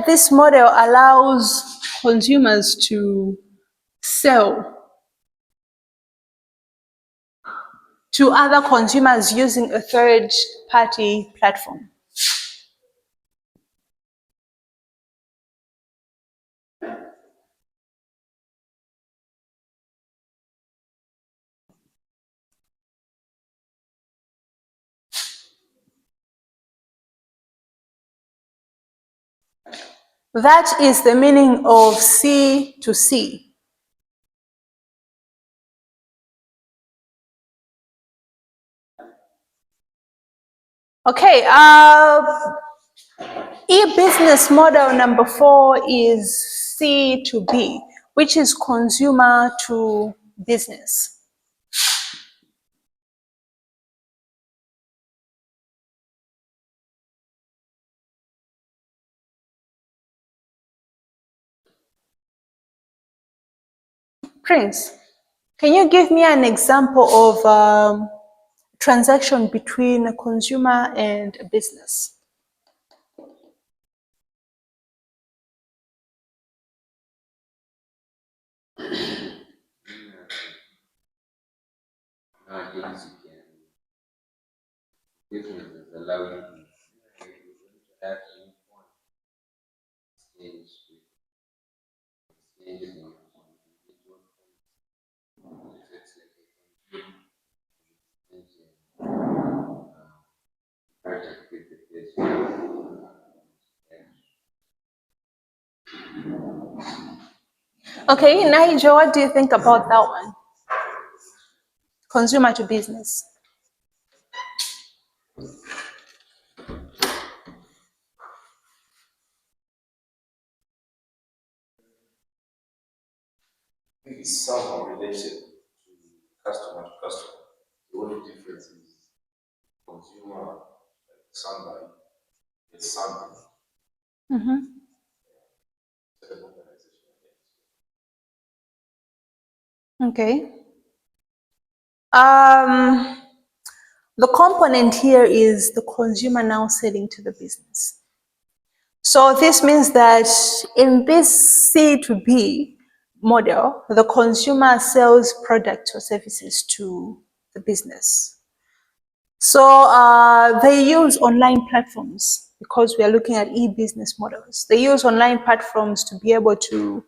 this model allows consumers to sell to other consumers using a third-party platform. That is the meaning of C2C. Okay, e-business model number 4 is C2B, which is consumer to business. Prince, can you give me an example of transaction between a consumer and a business? Nowadays, businesses allow you to have uniform exchange exchanges in individual funds. It's like a project with the business. Okay, Nigel, what do you think about that one? Consumer to business. It's somehow related to customer to customer. The only difference is consumer, like somebody, is something. Okay. The component here is the consumer now selling to the business. So this means that in this C2B model, the consumer sells products or services to the business. So they use online platforms because we are looking at e-business models. They use online platforms to be able to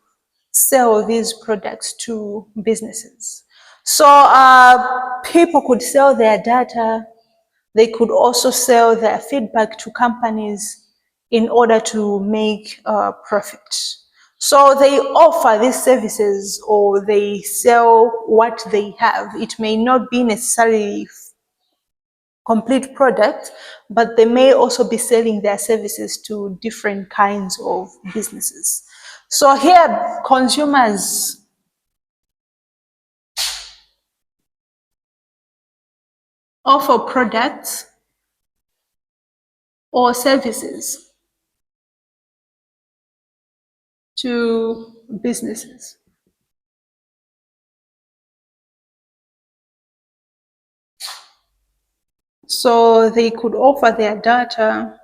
sell these products to businesses. So people could sell their data. They could also sell their feedback to companies in order to make profit. So they offer these services or they sell what they have. It may not be necessarily complete product, but they may also be selling their services to different kinds of businesses. So here, consumers offer products or services to businesses. So they could offer their data,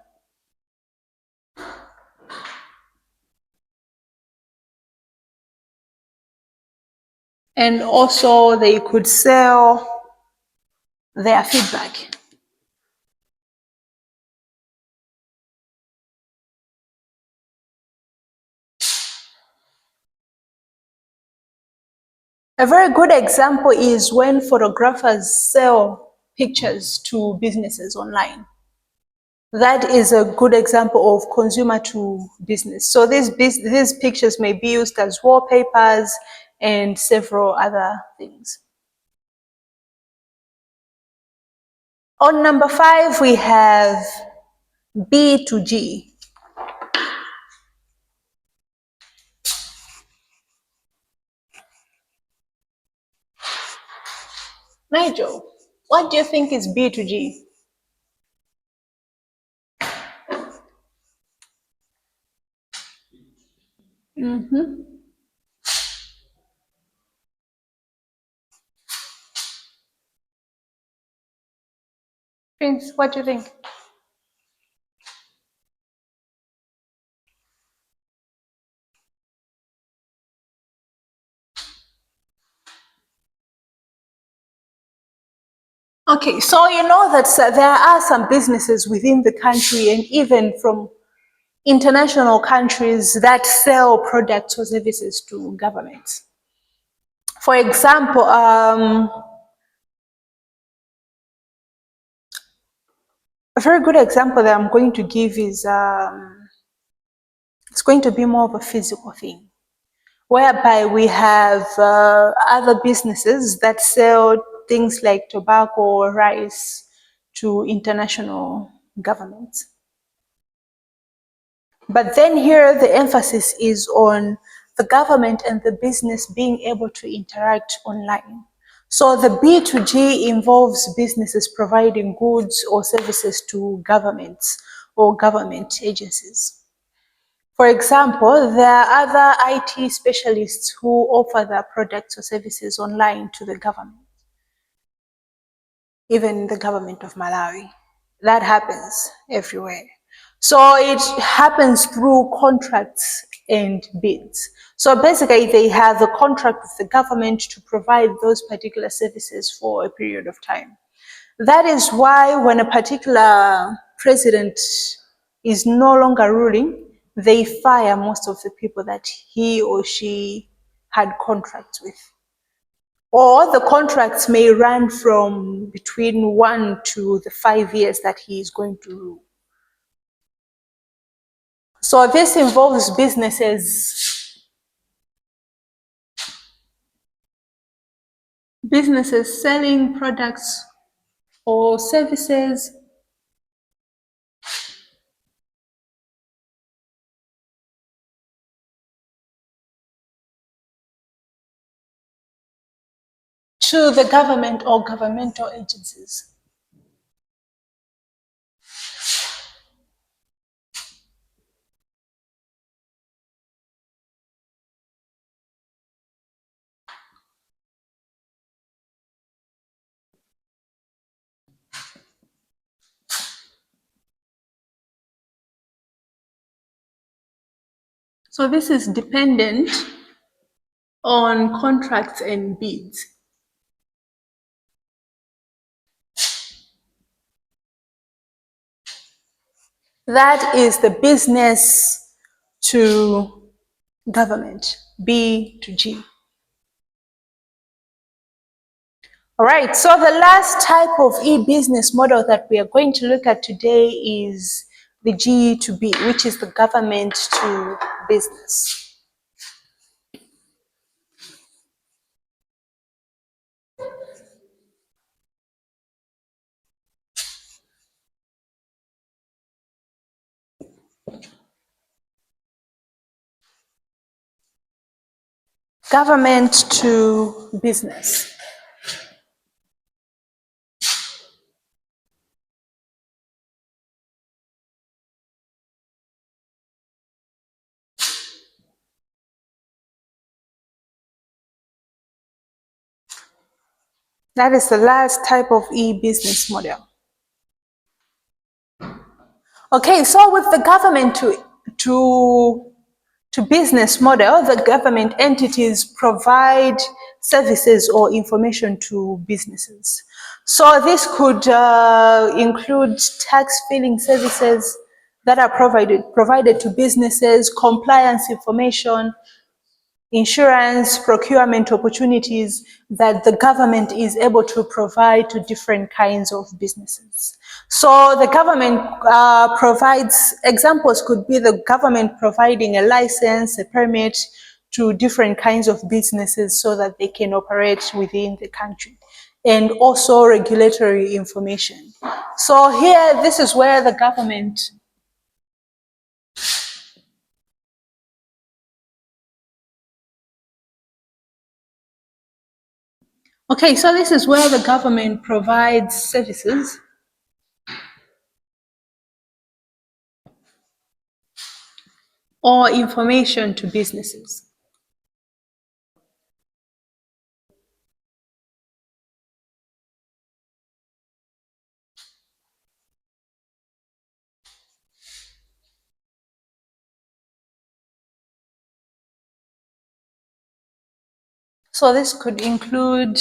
and also they could sell their feedback. A very good example is when photographers sell pictures to businesses online. That is a good example of consumer to business. So these pictures may be used as wallpapers and several other things. On number 5, we have B2G. Nigel, what do you think is B2G? Prince, what do you think? Okay, so you know that there are some businesses within the country and even from international countries that sell products or services to governments. For example, a very good example that I'm going to give is it's going to be more of a physical thing, whereby we have other businesses that sell things like tobacco or rice to international governments. But then here the emphasis is on the government and the business being able to interact online. So the B2G involves businesses providing goods or services to governments or government agencies. For example, there are other IT specialists who offer their products or services online to the government, even the government of Malawi. That happens everywhere. So it happens through contracts and bids. So basically, they have a contract with the government to provide those particular services for a period of time. That is why when a particular president is no longer ruling, they fire most of the people that he or she had contracts with. Or the contracts may run from between 1 to the 5 years that he is going to rule. So this involves businesses selling products or services to the government or governmental agencies. So this is dependent on contracts and bids. That is the business to government, B to G. All right, so the last type of e-business model that we are going to look at today is the G to B, which is the government to business. Government to business. That is the last type of e-business model. Okay, so with the government to business model, the government entities provide services or information to businesses. So this could include tax filing services that are provided to businesses, compliance information, insurance, procurement opportunities that the government is able to provide to different kinds of businesses. So the government provides, examples could be the government providing a license, a permit to different kinds of businesses so that they can operate within the country, and also regulatory information. So here, this is where the government Okay, so this is where the government provides services or information to businesses. So this could include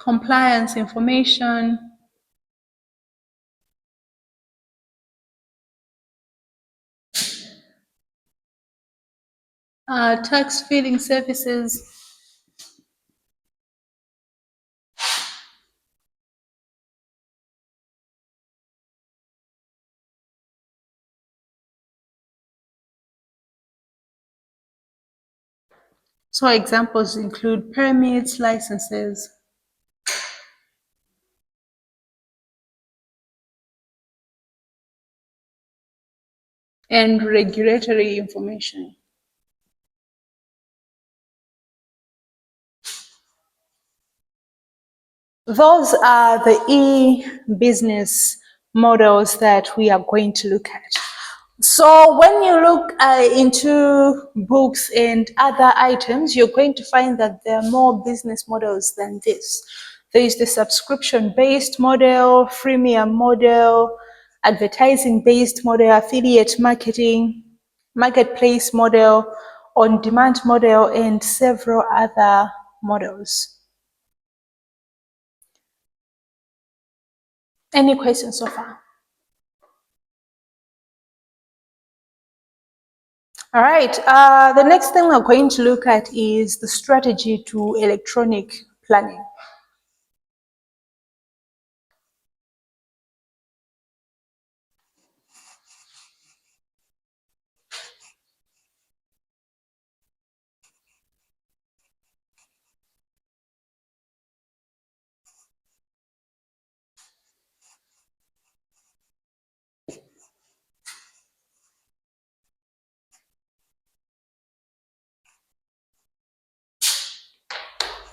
compliance information, tax filing services, so examples include permits, licenses, and regulatory information. Those are the e-business models that we are going to look at. So when you look into books and other items, you're going to find that there are more business models than this. There is the subscription-based model, freemium model, advertising-based model, affiliate marketing, marketplace model, on-demand model, and several other models. Any questions so far? All right, the next thing we're going to look at is the strategy to electronic planning.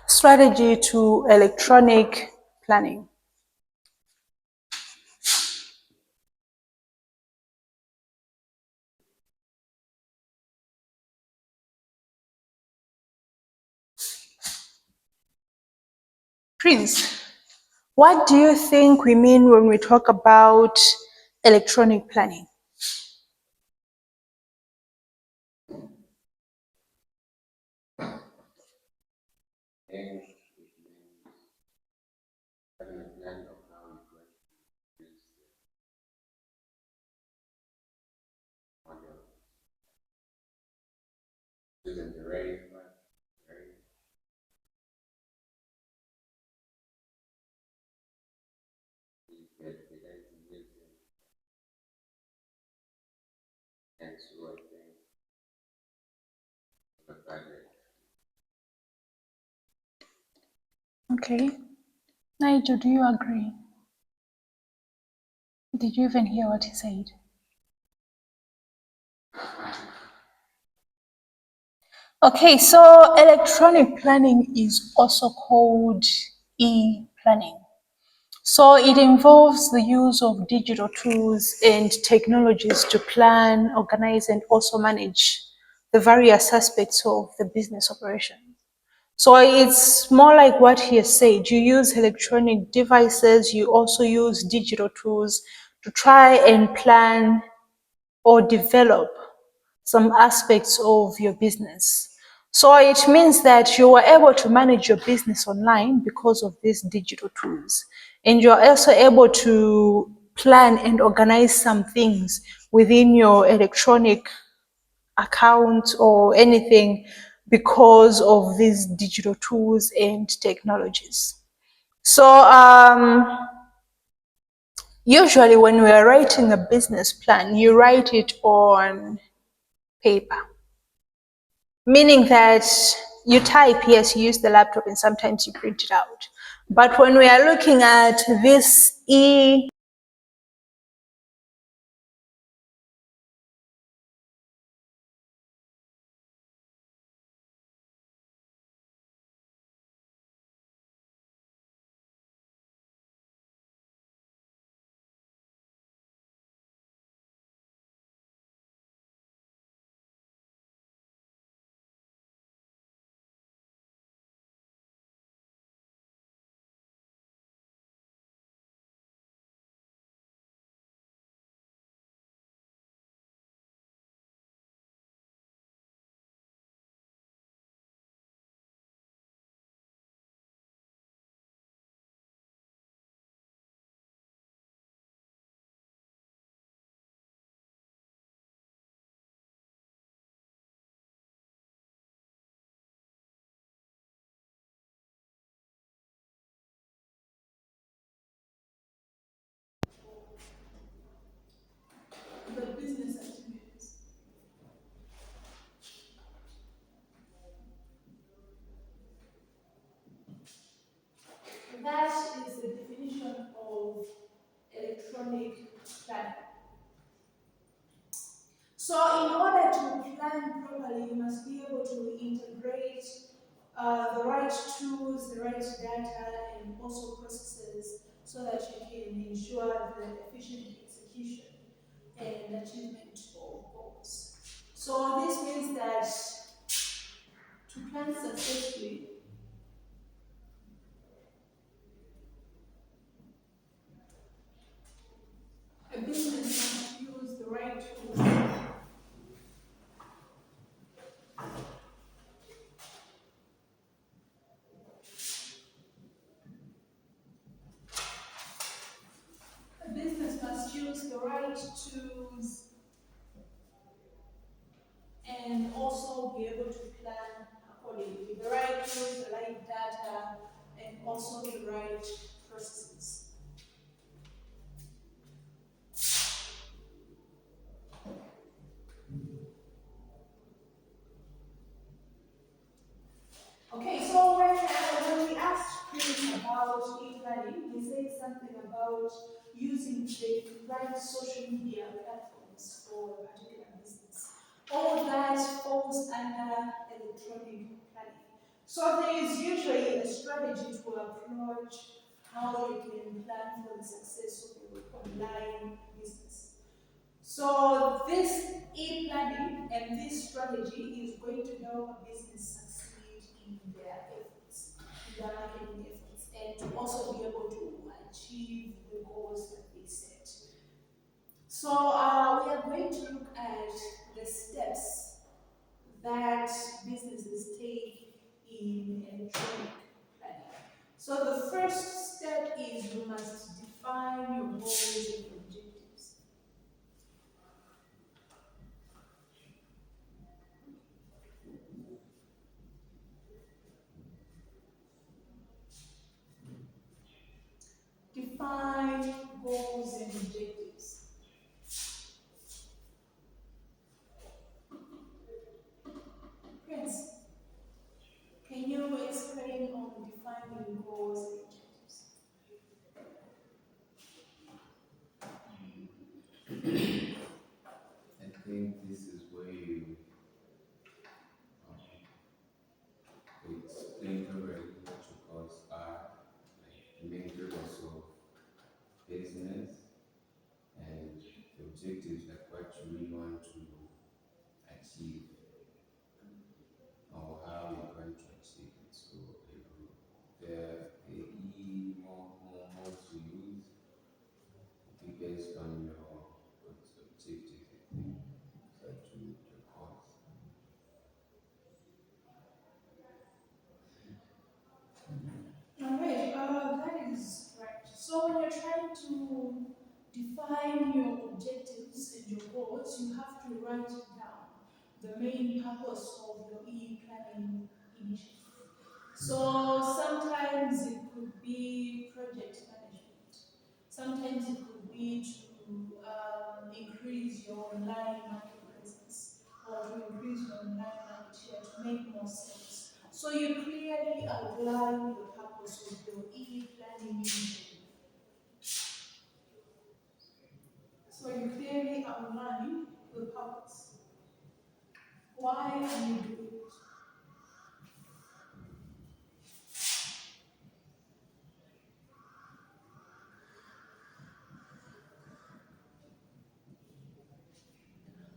Strategy to electronic planning. Prince, what do you think we mean when we talk about electronic planning? And it means having a plan of how you're going to use the model. Using the right one, right? Utilizing using and so I think the budget. Okay. Nigel, do you agree? Did you even hear what he said? Okay, so electronic planning is also called e-planning. So it involves the use of digital tools and technologies to plan, organize, and also manage the various aspects of the business operation. So it's more like what he has said. You use electronic devices, you also use digital tools to try and plan or develop some aspects of your business. So it means that you are able to manage your business online because of these digital tools. And you're also able to plan and organize some things within your electronic account or anything because of these digital tools and technologies. So usually when we are writing a business plan, you write it on paper, meaning that you type, yes, you use the laptop and sometimes you print it out. But when we are looking at this electronic planning. So in order to plan properly, you must be able to integrate the right tools, the right data, and also processes so that you can ensure the efficient execution and achievement of goals. So this means that to plan successfully, a business must use the right tools. A business must use the right tools and also be able to plan accordingly. The right tools, the right data, and also the right processes. Okay, so when we asked Chris about e-learning, he said something about using the right social media platforms for a particular business. All that falls under electronic planning. So there is usually a strategy to approach how you can plan for the success of your online business. So this e-planning and this strategy is going to help a business succeed in their efforts, in their marketing efforts, and to also be able to achieve the goals that they set. So we are going to look at the steps that businesses take in electronic planning. So the first step is you must define your goals and objectives. Define goals and objectives. Prince, can you explain on defining goals and objectives? I think this is where you explain already what your goals are, like the main purpose of business and the objectives, like what you really want to achieve or how you're going to achieve it. So the more to use will be based on your objectives, I think, so to meet your goals. Alright, that is right. So when you're trying to define your objectives and your goals, you have to write down the main purpose of your e-planning initiative. So sometimes it could be project management. Sometimes it could be to increase your online market presence or to increase your online market share to make more sales. So you clearly outline the purpose of your e-planning initiative. So you clearly outline the purpose. Why are you doing it?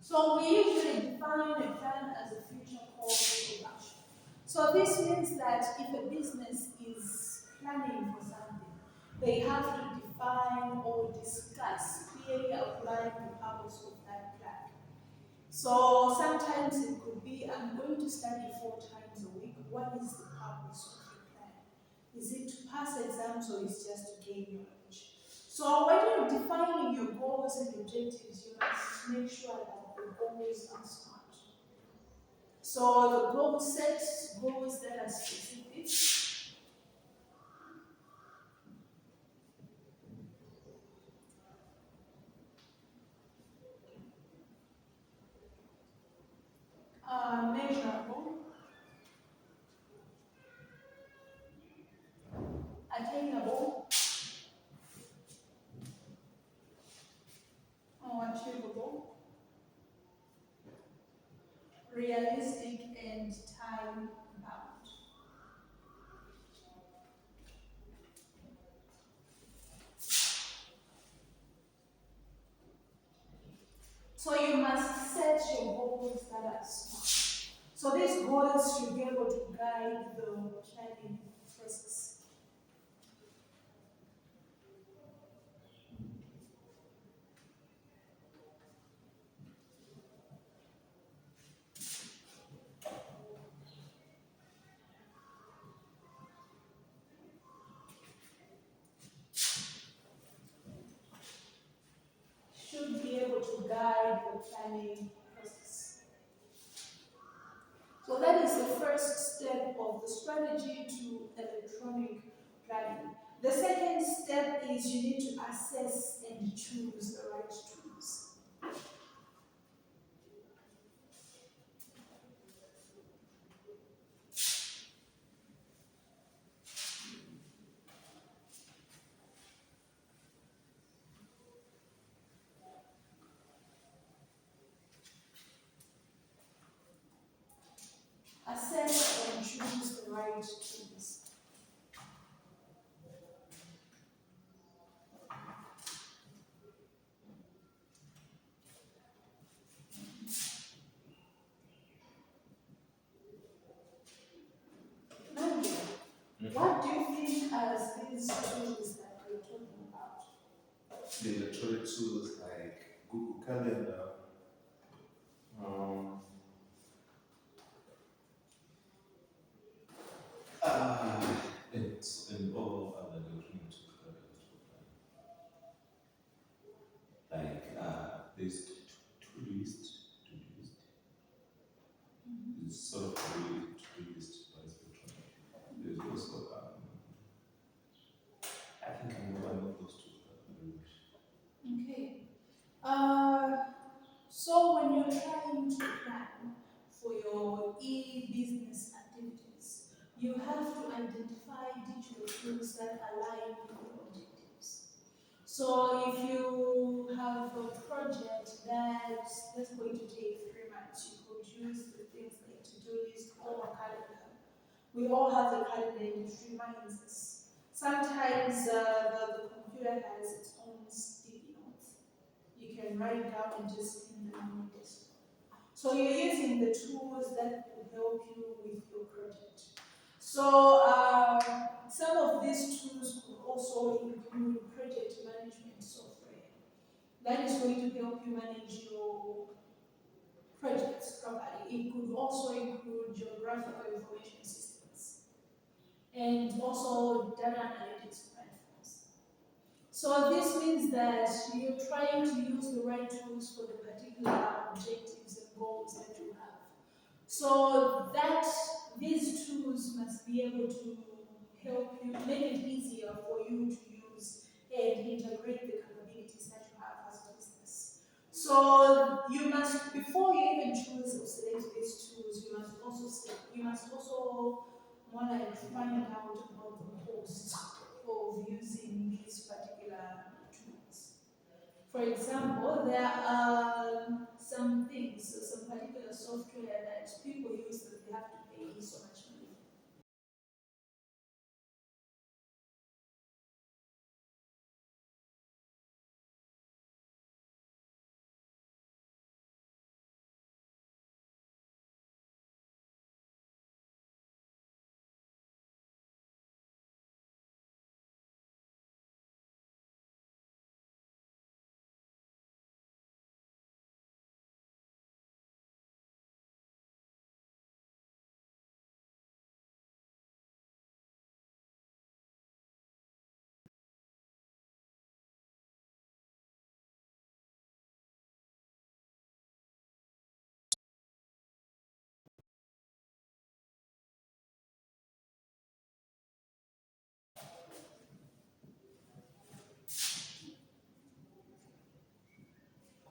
So we usually define a plan as a future course of action. So this means that if a business is planning for something, they have to define or discuss, clearly outline the purpose of that plan. So sometimes it could be, I'm going to study 4 times a week. What is the purpose of the plan? Is it to pass exams or is just to gain knowledge? So when you're defining your goals and objectives, you must make sure that the goals are smart. So the goal sets goals that are specific. Measurable, attainable, achievable, realistic, and time bound. So you must set your goals that are smart. So these goals should be able to guide the planning process. Should be able to guide the planning process. So that is the first step of the strategy to electronic planning. The second step is you need to assess and choose the right tools. Assess and choose the right tools. Nadia, what do you think as these tools that we're talking about? The electronic tools like Google Calendar, um, and all other electronic tools that are used for planning. Like there's to-do list, it's sort of a to-do list, but it's electronic. There's also I think I know one of those tools very much. Okay. So when you're trying to plan for your e-business activities, you have to identify digital tools that align with your objectives. So if you have a project that's going to take 3 months, you could use the things like to-do list or a calendar. We all have a calendar and it reminds us. Sometimes the computer has its own sticky notes. You can write down and just pin them on your desktop. So you're using the tools that will help you with your project. So some of these tools could also include project management software. That is going to help you manage your projects properly. It could also include geographical information systems and also data analytics platforms. So this means that you're trying to use the right tools for the particular objectives and goals that you have. So that these tools must be able to help you make it easier for you to use and integrate the capabilities that you have as a business. So you must, before you even choose or select these tools, you must also more like find out about the cost of using these particular tools. For example, there are some things, some particular software that people use that they have to pay so much money.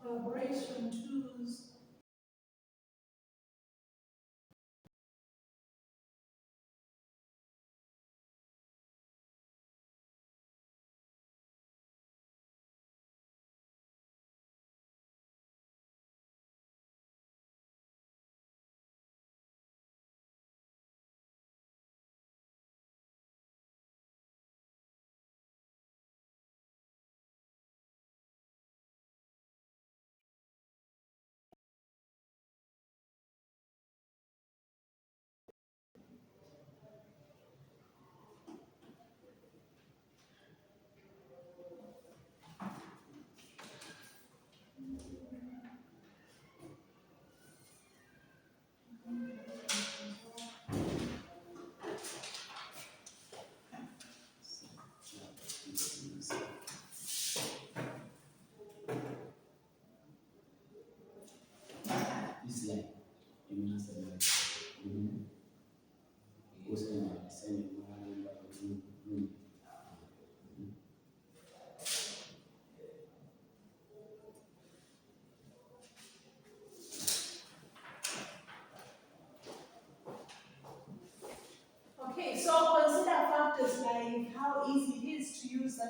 Collaboration tools,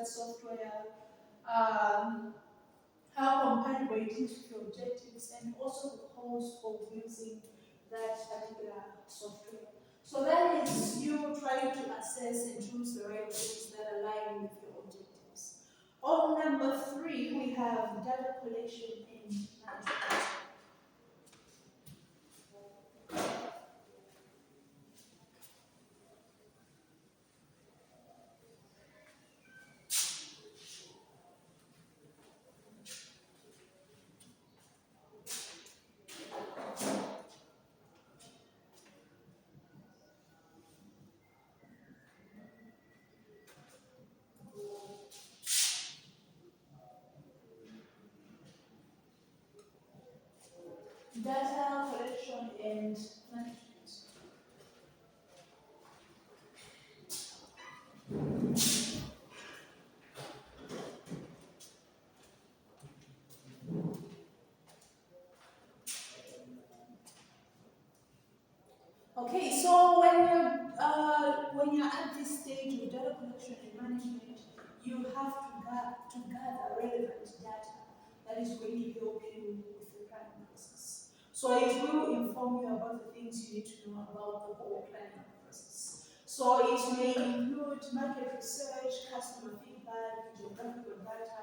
that software, how compatible it is with your objectives, and also the cost of using that particular software. So that is you trying to assess and choose the right things that align with your objectives. On number 3, we have data collection and management. Data collection and management. Okay, so when you're at this stage of data collection and management, you have to gather relevant data that is going to help you with the planning process. So it will inform you about the things you need to know about the whole planning process. So it may include market research, customer feedback, geographical data,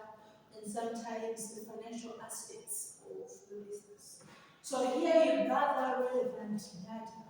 and sometimes the financial aspects of the business. So here you gather relevant data